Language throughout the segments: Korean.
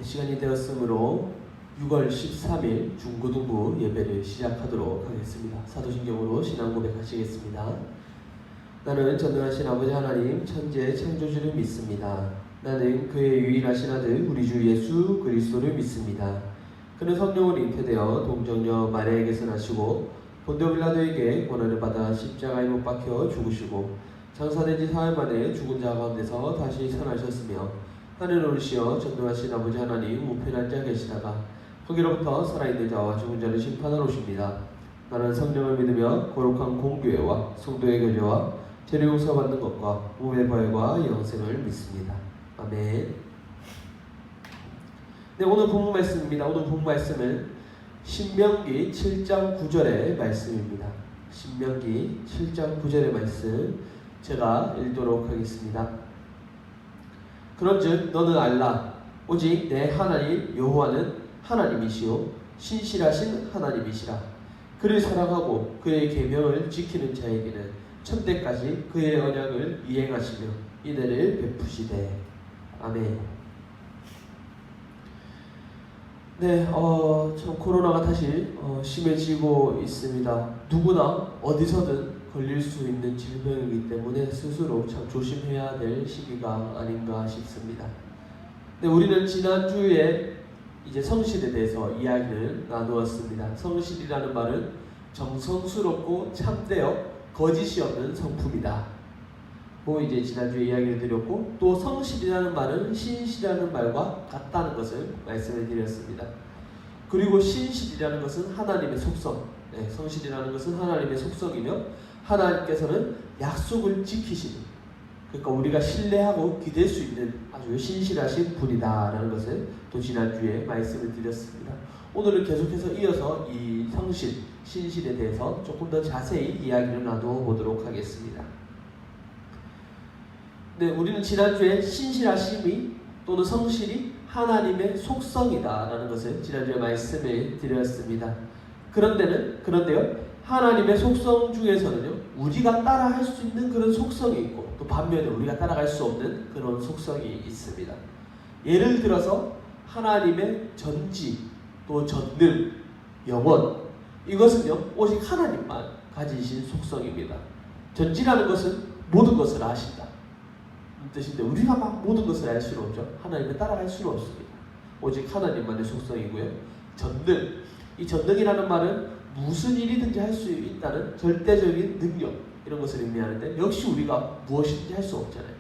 시간이 되었으므로 6월 13일 중고등부 예배를 시작하도록 하겠습니다. 사도신경으로 신앙 고백하시겠습니다. 나는 전능하신 아버지 하나님 천지의 창조주를 믿습니다. 나는 그의 유일하신 아들 우리 주 예수 그리스도를 믿습니다. 그는 성령으로 잉태되어 동정녀 마리아에게서 나시고 본디오 빌라도에게 고난을 받아 십자가에 못 박혀 죽으시고 장사된 지 사흘 만에 죽은 자 가운데서 다시 살아나셨으며 하늘 오르시어 전능하신 아버지 하나님 우편에 앉아 계시다가 거기로부터 살아있는 자와 죽은 자를 심판하러 오십니다. 나는 성령을 믿으며 거룩한 공교회와 성도의 교제와 죄를 용서받는 것과 몸의 부활과 영생을 믿습니다. 아멘. 네, 오늘 본문 말씀입니다. 오늘 본문 말씀은 신명기 7장 9절의 말씀입니다. 신명기 7장 9절의 말씀 제가 읽도록 하겠습니다. 그런즉 너는 알라 오직 내 하나님 여호와는 하나님이시요 신실하신 하나님이시라. 그를 사랑하고 그의 계명을 지키는 자에게는 천대까지 그의 언약을 이행하시며 인애를 베푸시되. 아멘. 네, 참 코로나가 다시 심해지고 있습니다. 누구나 어디서든 걸릴 수 있는 질병이기 때문에 스스로 참 조심해야 될 시기가 아닌가 싶습니다. 네, 우리는 지난주에 이제 성실에 대해서 이야기를 나누었습니다. 성실이라는 말은 정성스럽고 참되어 거짓이 없는 성품이다. 이제 지난주에 이야기를 드렸고, 또 성실이라는 말은 신실이라는 말과 같다는 것을 말씀을 드렸습니다. 그리고 신실이라는 것은 하나님의 속성, 성실이라는 것은 하나님의 속성이며 하나님께서는 약속을 지키시는, 그러니까 우리가 신뢰하고 기댈 수 있는 아주 신실하신 분이다라는 것을 또 지난주에 말씀을 드렸습니다. 오늘은 계속해서 이어서 이 성실, 신실에 대해서 조금 더 자세히 이야기를 나누어 보도록 하겠습니다. 네, 우리는 지난주에 신실하심이 또는 성실이 하나님의 속성이다라는 것을 지난주에 말씀을 드렸습니다. 그런데요, 하나님의 속성 중에서는요, 우리가 따라할 수 있는 그런 속성이 있고, 또 반면에 우리가 따라갈 수 없는 그런 속성이 있습니다. 예를 들어서 하나님의 전지, 또 전능, 영원, 이것은요 오직 하나님만 가지신 속성입니다. 전지라는 것은 모든 것을 아신다 뜻인데, 우리가 막 모든 것을 알 수는 없죠. 하나님을 따라갈 수는 없습니다. 오직 하나님만의 속성이고요. 전능, 이 전능이라는 말은 무슨 일이든지 할 수 있다는 절대적인 능력, 이런 것을 의미하는데, 역시 우리가 무엇이든지 할 수 없잖아요.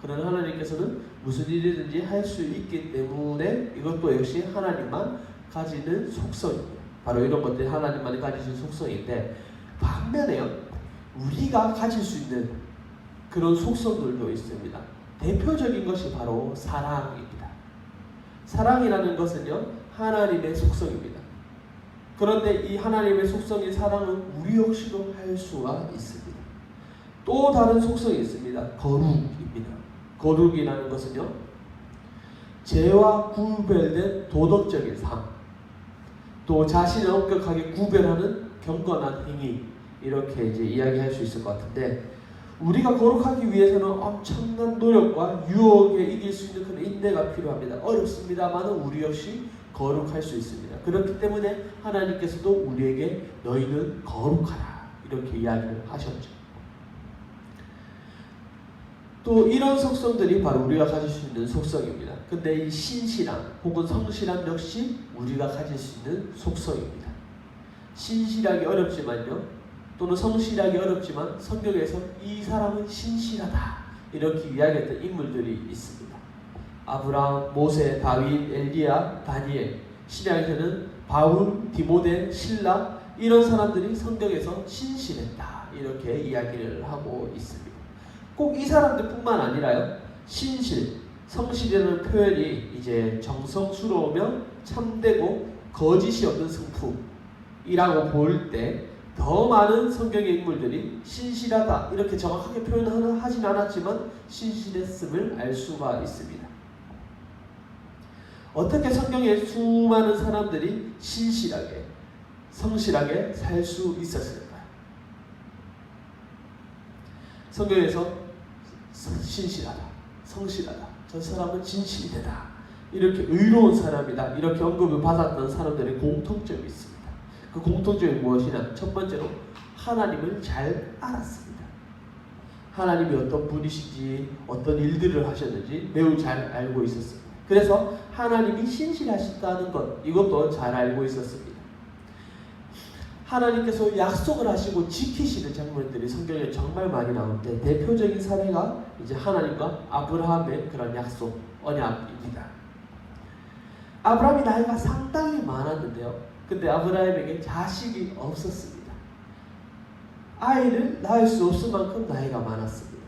그러나 하나님께서는 무슨 일이든지 할 수 있기 때문에 이것도 역시 하나님만 가지는 속성입니다. 바로 이런 것들이 하나님만이 가지신 속성인데, 반면에요, 우리가 가질 수 있는 그런 속성들도 있습니다. 대표적인 것이 바로 사랑입니다. 사랑이라는 것은요 하나님의 속성입니다. 그런데 이 하나님의 속성인 사랑은 우리 역시도 할 수가 있습니다. 또 다른 속성이 있습니다. 거룩입니다. 거룩이라는 것은요 죄와 구별된 도덕적인 삶, 또 자신을 엄격하게 구별하는 경건한 행위, 이렇게 이제 이야기할 수 있을 것 같은데, 우리가 거룩하기 위해서는 엄청난 노력과 유혹에 이길 수 있는 그런 인내가 필요합니다. 어렵습니다만 우리 역시 거룩할 수 있습니다. 그렇기 때문에 하나님께서도 우리에게 너희는 거룩하라, 이렇게 이야기를 하셨죠. 또 이런 속성들이 바로 우리가 가질 수 있는 속성입니다. 근데 이 신실함 혹은 성실함 역시 우리가 가질 수 있는 속성입니다. 신실하기 어렵지만요, 또는 성실하기 어렵지만 성경에서 이 사람은 신실하다, 이렇게 이야기했던 인물들이 있습니다. 아브라함, 모세, 다윗, 엘리야, 다니엘, 신약에서는 바울, 디모데, 신라, 이런 사람들이 성경에서 신실했다, 이렇게 이야기를 하고 있습니다. 꼭 이 사람들뿐만 아니라요, 신실, 성실이라는 표현이 이제 정성스러우며 참되고 거짓이 없는 성품이라고 볼 때 더 많은 성경의 인물들이 신실하다, 이렇게 정확하게 표현하진 않았지만 신실했음을 알 수가 있습니다. 어떻게 성경의 수많은 사람들이 신실하게, 성실하게 살 수 있었을까요? 성경에서 신실하다, 성실하다, 저 사람은 진실이다, 이렇게 의로운 사람이다 이렇게 언급을 받았던 사람들의 공통점이 있습니다. 그 공통점이 무엇이냐? 첫 번째로 하나님을 잘 알았습니다. 하나님이 어떤 분이신지 어떤 일들을 하셨는지 매우 잘 알고 있었습니다. 그래서 하나님이 신실하시다는 것 이것도 잘 알고 있었습니다. 하나님께서 약속을 하시고 지키시는 장면들이 성경에 정말 많이 나오는데 대표적인 사례가 이제 하나님과 아브라함의 그런 약속, 언약입니다. 아브라함이 나이가 상당히 많았는데요. 근데 아브라함에게 자식이 없었습니다. 아이를 낳을 수 없을 만큼 나이가 많았습니다.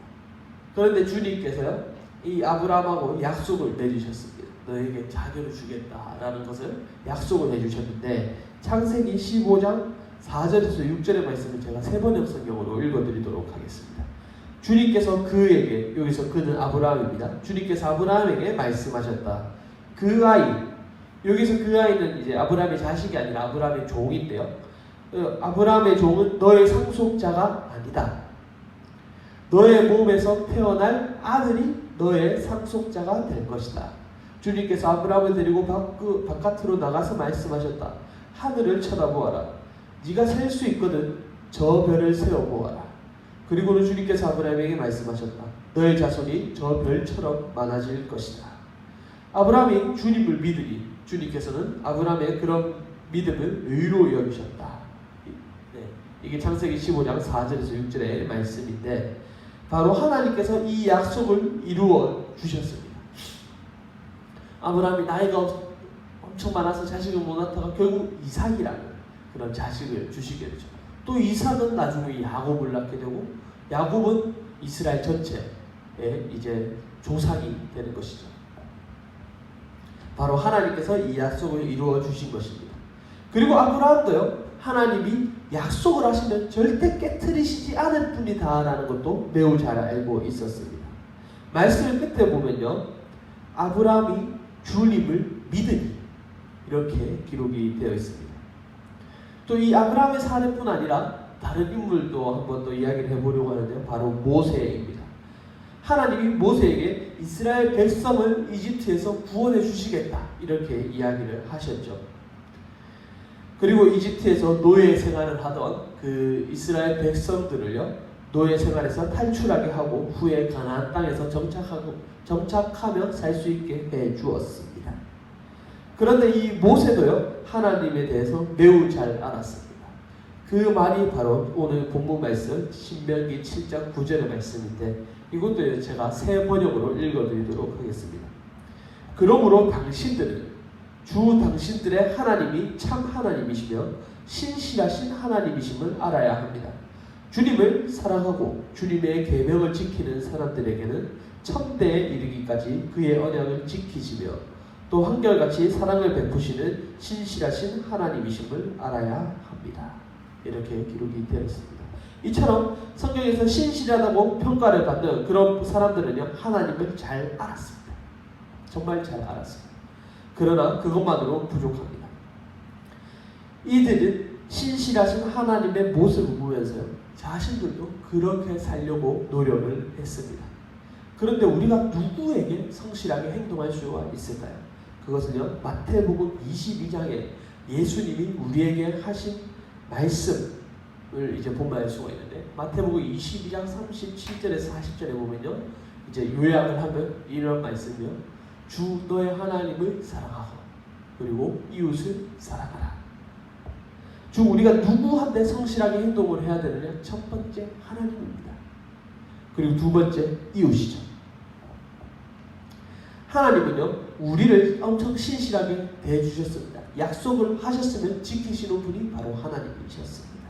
그런데 주님께서요, 이 아브라함하고 약속을 내주셨습니다. 너에게 자녀를 주겠다라는 것을 약속을 해주셨는데 창세기 15장 4절에서 6절의 말씀을 제가 세 번역 성경으로 읽어드리도록 하겠습니다. 주님께서 그에게, 여기서 그는 아브라함입니다. 주님께서 아브라함에게 말씀하셨다. 그 아이, 여기서 그 아이는 이제 아브라함의 자식이 아니라 아브라함의 종인데요. 아브라함의 종은 너의 상속자가 아니다. 너의 몸에서 태어날 아들이 너의 상속자가 될 것이다. 주님께서 아브라함을 데리고 바깥으로 나가서 말씀하셨다. 하늘을 쳐다보아라. 네가 셀 수 있거든 저 별을 세어보아라. 그리고는 주님께서 아브라함에게 말씀하셨다. 너의 자손이 저 별처럼 많아질 것이다. 아브라함이 주님을 믿으니 주님께서는 아브라함의 그런 믿음을 의로 여기셨다. 이게 창세기 15장 4절에서 6절의 말씀인데 바로 하나님께서 이 약속을 이루어 주셨습니다. 아브라함이 나이가 엄청 많아서 자식을 못 낳다가 결국 이삭이라는 그런 자식을 주시게 되죠. 또 이삭은 나중에 야곱을 낳게 되고 야곱은 이스라엘 전체의 이제 조상이 되는 것이죠. 바로 하나님께서 이 약속을 이루어 주신 것입니다. 그리고 아브라함도요, 하나님이 약속을 하시면 절대 깨트리시지 않을 분이다라는 것도 매우 잘 알고 있었습니다. 말씀을 끝에 보면요, 아브라함이 주님을 믿으니 이렇게 기록이 되어 있습니다. 또 이 아브라함의 사례뿐 아니라 다른 인물도 한번 더 이야기를 해보려고 하는데요, 바로 모세입니다. 하나님이 모세에게 이스라엘 백성을 이집트에서 구원해 주시겠다 이렇게 이야기를 하셨죠. 그리고 이집트에서 노예 생활을 하던 그 이스라엘 백성들을요, 노예 생활에서 탈출하게 하고 후에 가나안 땅에서 정착하며 살 수 있게 해 주었습니다. 그런데 이 모세도요, 하나님에 대해서 매우 잘 알았습니다. 그 말이 바로 오늘 본문 말씀 신명기 7장 9절의 말씀인데 이것도 제가 새 번역으로 읽어드리도록 하겠습니다. 그러므로 당신들은 주 당신들의 하나님이 참 하나님이시며 신실하신 하나님이심을 알아야 합니다. 주님을 사랑하고 주님의 계명을 지키는 사람들에게는 천대에 이르기까지 그의 언약을 지키시며 또 한결같이 사랑을 베푸시는 신실하신 하나님이심을 알아야 합니다. 이렇게 기록이 되어 있습니다. 이처럼 성경에서 신실하다고 평가를 받는 그런 사람들은요, 하나님을 잘 알았습니다. 정말 잘 알았습니다. 그러나 그것만으로 부족합니다. 이들은 신실하신 하나님의 모습을 보면서요, 자신들도 그렇게 살려고 노력을 했습니다. 그런데 우리가 누구에게 성실하게 행동할 수가 있을까요? 그것은요, 마태복음 22장에 예수님이 우리에게 하신 말씀을 이제 본받을 수가 있는데, 마태복음 22장 37절에서 40절에 보면요, 이제 요약을 하면 이런 말씀이요, 주 너의 하나님을 사랑하고 그리고 이웃을 사랑하라. 주 우리가 누구한테 성실하게 행동을 해야 되느냐? 첫 번째 하나님입니다. 그리고 두 번째 이웃이죠. 하나님은요, 우리를 엄청 신실하게 대해주셨습니다. 약속을 하셨으면 지키시는 분이 바로 하나님이셨습니다.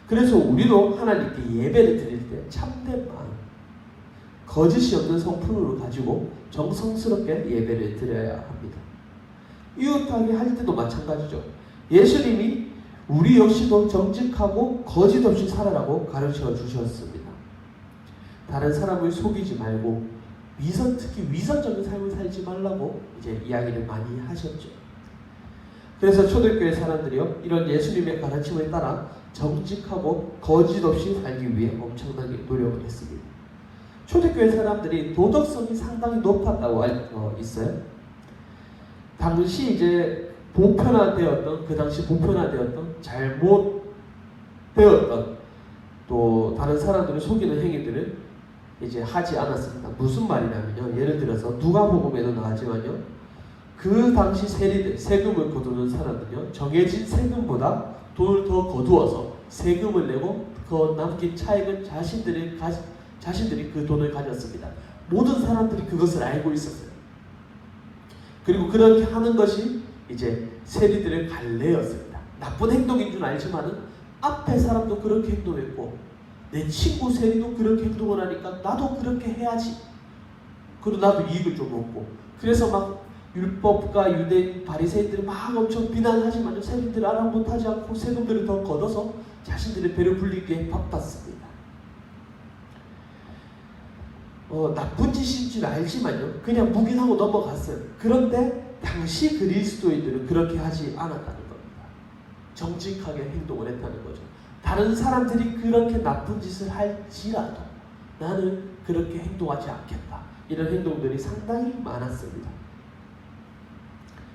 그래서 우리도 하나님께 예배를 드릴 때 참된 마음, 거짓이 없는 성품으로 가지고 정성스럽게 예배를 드려야 합니다. 이웃하게 할 때도 마찬가지죠. 예수님이 우리 역시도 정직하고 거짓 없이 살아라고 가르쳐 주셨습니다. 다른 사람을 속이지 말고 특히 위선적인 삶을 살지 말라고 이제 이야기를 많이 하셨죠. 그래서 초대교회 사람들이요, 이런 예수님의 가르침을 따라 정직하고 거짓 없이 살기 위해 엄청나게 노력을 했습니다. 초대교회 사람들이 도덕성이 상당히 높았다고 알고 있어요. 당시 이제 보편화되었던, 그 당시 보편화되었던 잘못되었던 또 다른 사람들을 속이는 행위들을 이제 하지 않았습니다. 무슨 말이냐면요, 예를 들어서 누가복음에도 나왔지만요, 그 당시 세리들, 세금을 거두는 사람들요, 정해진 세금보다 돈을 더 거두어서 세금을 내고 그 남긴 차액은 자신들이 그 돈을 가졌습니다. 모든 사람들이 그것을 알고 있었어요. 그리고 그렇게 하는 것이 이제 세리들의 관례였습니다. 나쁜 행동인 줄 알지만은 앞에 사람도 그렇게 행동했고 내 친구 세리도 그렇게 행동을 하니까 나도 그렇게 해야지. 그리고 나도 이익을 좀 얻고. 그래서 막 율법과 유대인 바리새인들이 막 엄청 비난하지만 세리들 아랑곳하지 않고 세금들을 더 걷어서 자신들의 배를 불리게 바빴습니다. 나쁜 짓인 줄 알지만요, 그냥 묵인하고 넘어갔어요. 그런데 당시 그리스도인들은 그렇게 하지 않았다는 겁니다. 정직하게 행동을 했다는 거죠. 다른 사람들이 그렇게 나쁜 짓을 할지라도 나는 그렇게 행동하지 않겠다. 이런 행동들이 상당히 많았습니다.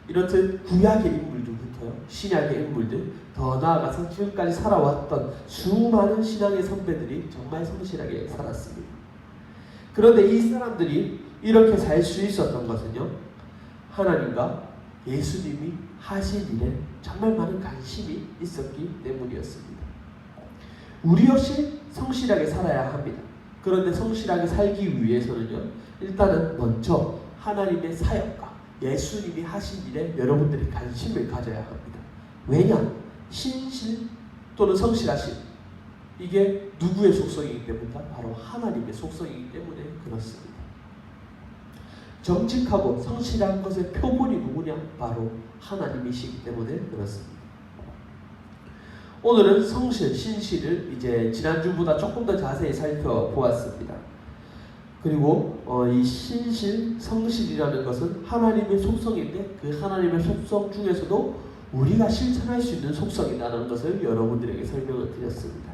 이렇듯 구약의 인물들부터요, 신약의 인물들, 더 나아가서 지금까지 살아왔던 수많은 신앙의 선배들이 정말 성실하게 살았습니다. 그런데 이 사람들이 이렇게 살 수 있었던 것은요, 하나님과 예수님이 하신 일에 정말 많은 관심이 있었기 때문이었습니다. 우리 역시 성실하게 살아야 합니다. 그런데 성실하게 살기 위해서는요, 일단은 먼저 하나님의 사역과 예수님이 하신 일에 여러분들이 관심을 가져야 합니다. 왜냐? 신실 또는 성실하심, 이게 누구의 속성이기 때문이다? 바로 하나님의 속성이기 때문에 그렇습니다. 정직하고 성실한 것의 표본이 누구냐? 바로 하나님이시기 때문에 그렇습니다. 오늘은 성실, 신실을 이제 지난주보다 조금 더 자세히 살펴보았습니다. 그리고 이 신실, 성실이라는 것은 하나님의 속성인데 그 하나님의 속성 중에서도 우리가 실천할 수 있는 속성이라는 것을 여러분들에게 설명을 드렸습니다.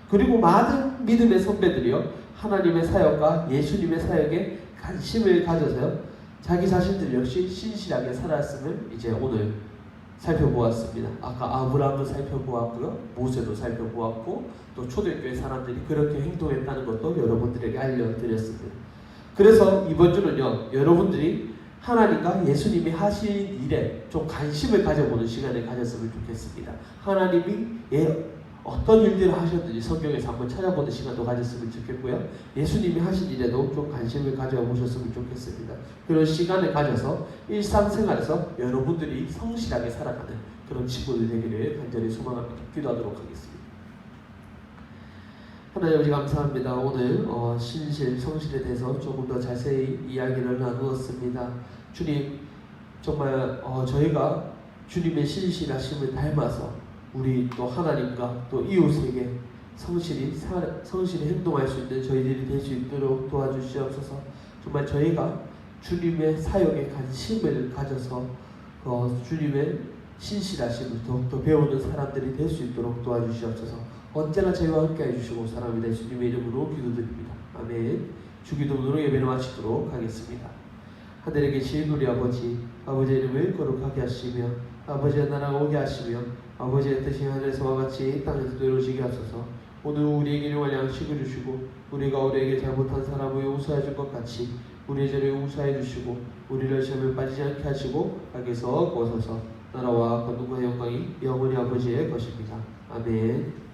그리고 많은 믿음의 선배들이요, 하나님의 사역과 예수님의 사역에 관심을 가져서요, 자기 자신들 역시 신실하게 살았음을 이제 오늘 살펴보았습니다. 아까 아브라함도 살펴보았고요, 모세도 살펴보았고, 또 초대교회 사람들이 그렇게 행동했다는 것도 여러분들에게 알려드렸습니다. 그래서 이번 주는요, 여러분들이 하나님과 예수님이 하신 일에 좀 관심을 가져보는 시간을 가졌으면 좋겠습니다. 하나님이 어떤 일들을 하셨는지 성경에서 한번 찾아보는 시간도 가졌으면 좋겠고요, 예수님이 하신 일에도 좀 관심을 가져보셨으면 좋겠습니다. 그런 시간을 가져서 일상생활에서 여러분들이 성실하게 살아가는 그런 친구들 되기를 간절히 소망합니다. 기도하도록 하겠습니다. 하나님 아버지 감사합니다. 오늘 신실, 성실에 대해서 조금 더 자세히 이야기를 나누었습니다. 주님, 정말 저희가 주님의 신실하심을 닮아서 우리 또 하나님과 또 이웃에게 성실히 행동할 수 있는 저희들이 될 수 있도록 도와주시옵소서. 정말 저희가 주님의 사역에 관심을 가져서 주님의 신실하심을 더욱더 배우는 사람들이 될 수 있도록 도와주시옵소서. 언제나 저희와 함께 해주시고 사람이 될 주님의 이름으로 기도드립니다. 아멘. 주기도문으로 예배를 마치도록 하겠습니다. 하늘에 계신 우리 아버지, 아버지의 이름을 거룩하게 하시며 아버지의 나라가 오게 하시며 아버지의 뜻이 하늘에서와 같이 땅에서도 이루어지게 하소서. 오늘 우리에게 일용할 양식을 주시고 우리가 우리에게 잘못한 사람을 용서해 줄 것 같이 우리의 죄를 용서해 주시고 우리를 시험에 빠지지 않게 하시고 악에서 구하소서. 나라와 권능과 영광이 영원히 아버지의 것입니다. 아멘.